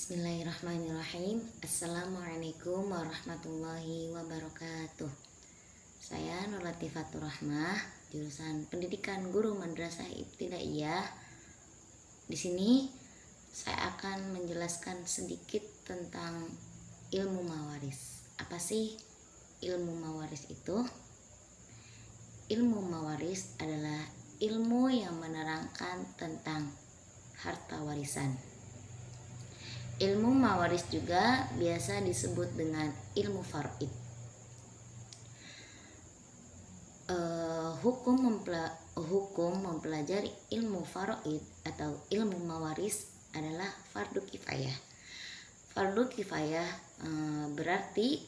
Bismillahirrahmanirrahim. Assalamualaikum warahmatullahi wabarakatuh. Saya Nur Latifatur Rahmah, jurusan Pendidikan Guru Madrasah Ibtidaiyah. Di sini saya akan menjelaskan sedikit tentang ilmu mawaris. Apa sih ilmu mawaris itu? Ilmu mawaris adalah ilmu yang menerangkan tentang harta warisan. Ilmu mawaris juga biasa disebut dengan ilmu faraid. Hukum mempelajari ilmu faraid atau ilmu mawaris adalah fardu kifayah. Fardu kifayah berarti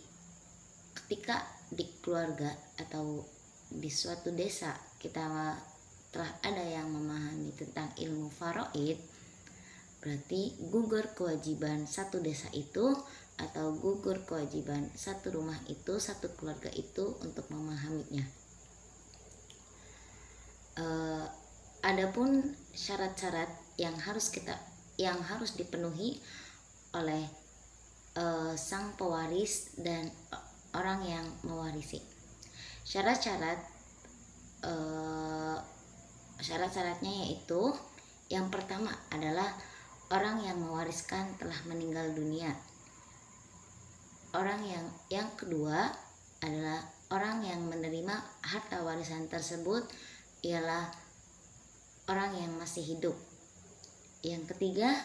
ketika di keluarga atau di suatu desa kita telah ada yang memahami tentang ilmu faraid, berarti gugur kewajiban satu desa itu atau gugur kewajiban satu rumah itu, satu keluarga itu untuk memahaminya. Adapun syarat-syarat yang harus dipenuhi oleh sang pewaris dan orang yang mewarisi. Syarat-syaratnya yaitu yang pertama adalah orang yang mewariskan telah meninggal dunia. Yang kedua adalah orang yang menerima harta warisan tersebut ialah orang yang masih hidup. Yang ketiga,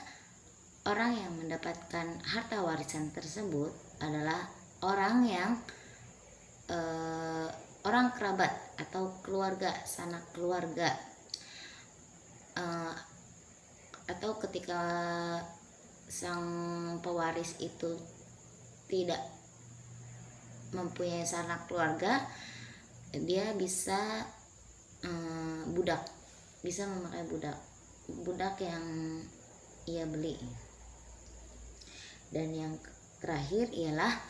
orang yang mendapatkan harta warisan tersebut adalah orang yang orang kerabat atau keluarga, sanak keluarga. Atau ketika sang pewaris itu tidak mempunyai sanak keluarga, dia bisa memakai budak yang ia beli. Dan yang terakhir ialah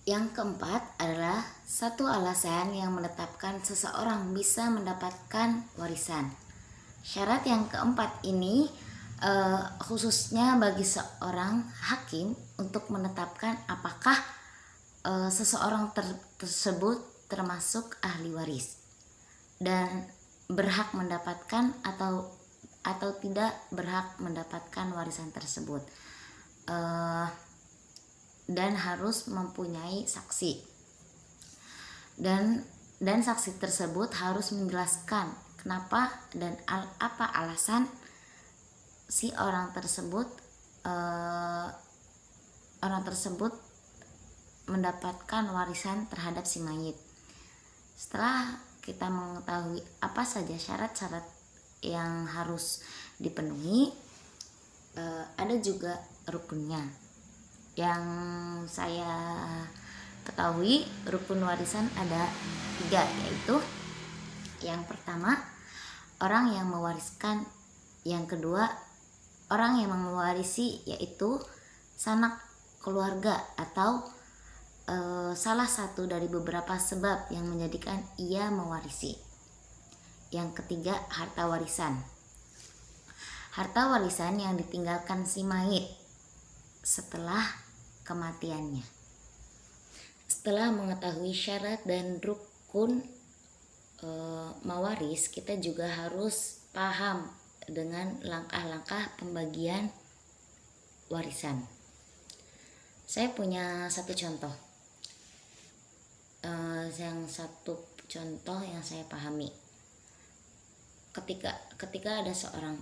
yang keempat adalah satu alasan yang menetapkan seseorang bisa mendapatkan warisan. Syarat yang keempat ini khususnya bagi seorang hakim untuk menetapkan apakah seseorang tersebut termasuk ahli waris dan berhak mendapatkan atau tidak berhak mendapatkan warisan tersebut, dan harus mempunyai saksi, dan saksi tersebut harus menjelaskan kenapa dan apa alasan si orang tersebut mendapatkan warisan terhadap si mayit. Setelah kita mengetahui apa saja syarat-syarat yang harus dipenuhi, ada juga rukunnya. Yang saya ketahui rukun warisan ada 3, yaitu yang pertama orang yang mewariskan, yang kedua orang yang mewarisi yaitu sanak keluarga atau salah satu dari beberapa sebab yang menjadikan ia mewarisi. Yang ketiga harta warisan. Harta warisan yang ditinggalkan si mayit setelah kematiannya. Setelah mengetahui syarat dan rukun mawaris, kita juga harus paham dengan langkah-langkah pembagian warisan. Saya punya satu contoh yang saya pahami. Ketika ada seorang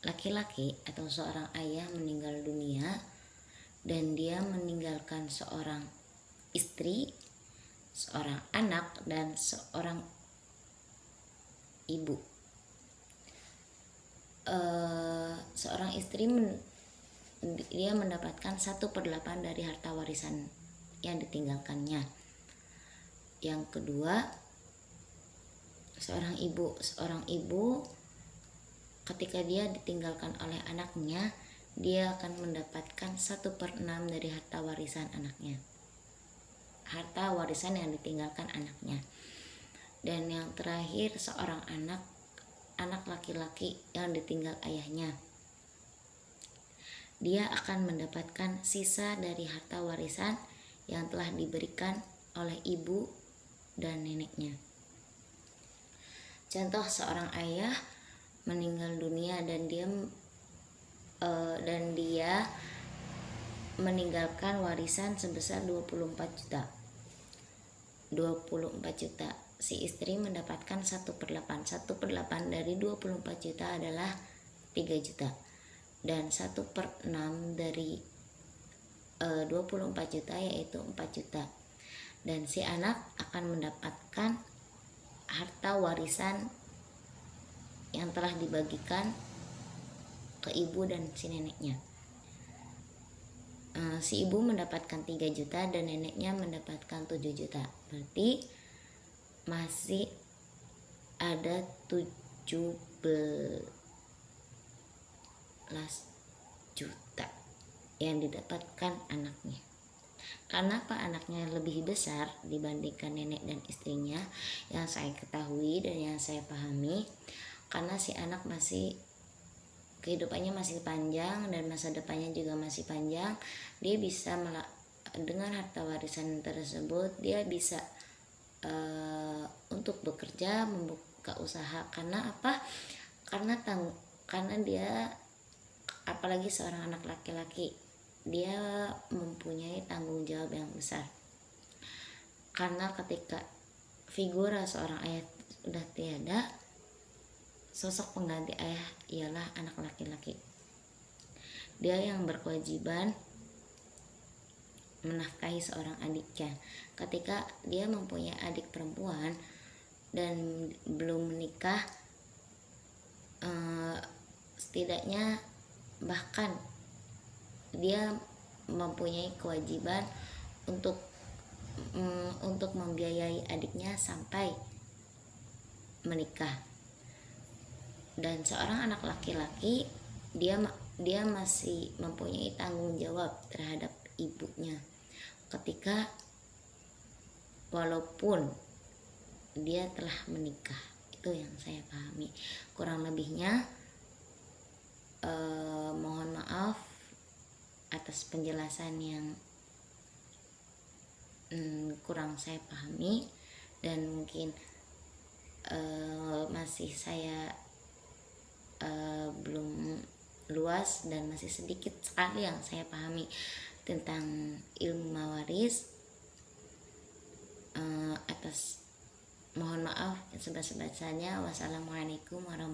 laki-laki atau seorang ayah meninggal dunia dan dia meninggalkan seorang istri, seorang anak, dan seorang ibu. Seorang istri dia mendapatkan 1/8 dari harta warisan yang ditinggalkannya. Yang kedua, seorang ibu ketika dia ditinggalkan oleh anaknya, dia akan mendapatkan 1/6 dari harta warisan anaknya, harta warisan yang ditinggalkan anaknya. Dan yang terakhir, seorang anak laki-laki yang ditinggal ayahnya. dia akan mendapatkan sisa dari harta warisan yang telah diberikan oleh ibu dan neneknya. Contoh, seorang ayah meninggal dunia dan dia meninggalkan warisan sebesar 24 juta. 24 juta. Si istri mendapatkan 1/8. 1/8 dari 24 juta adalah 3 juta. Dan 1/6 dari 24 juta yaitu 4 juta. Dan si anak akan mendapatkan harta warisan yang telah dibagikan ke ibu dan si neneknya. Si ibu mendapatkan 3 juta dan neneknya mendapatkan 7 juta. Berarti masih ada 17 juta yang didapatkan anaknya. Kenapa anaknya lebih besar dibandingkan nenek dan istrinya? Yang saya ketahui dan yang saya pahami, karena si anak masih kehidupannya masih panjang dan masa depannya juga masih panjang. Dia bisa dengan harta warisan tersebut dia bisa untuk bekerja, membuka usaha. Karena apa? Karena dia, apalagi seorang anak laki-laki, dia mempunyai tanggung jawab yang besar. Karena ketika figura seorang ayah sudah tiada, sosok pengganti ayah ialah anak laki-laki. Dia yang berkewajiban menafkahi seorang adiknya. Ketika dia mempunyai adik perempuan dan belum menikah, setidaknya bahkan dia mempunyai kewajiban untuk membiayai adiknya sampai menikah. Dan seorang anak laki-laki dia masih mempunyai tanggung jawab terhadap ibunya ketika walaupun dia telah menikah. Itu yang saya pahami. Kurang lebihnya mohon maaf atas penjelasan yang kurang saya pahami dan mungkin masih saya belum luas dan masih sedikit sekali yang saya pahami tentang ilmu mawaris. Atas mohon maaf yang sebesar-besarnya. Wassalamualaikum warahmatullahi wabarakatuh.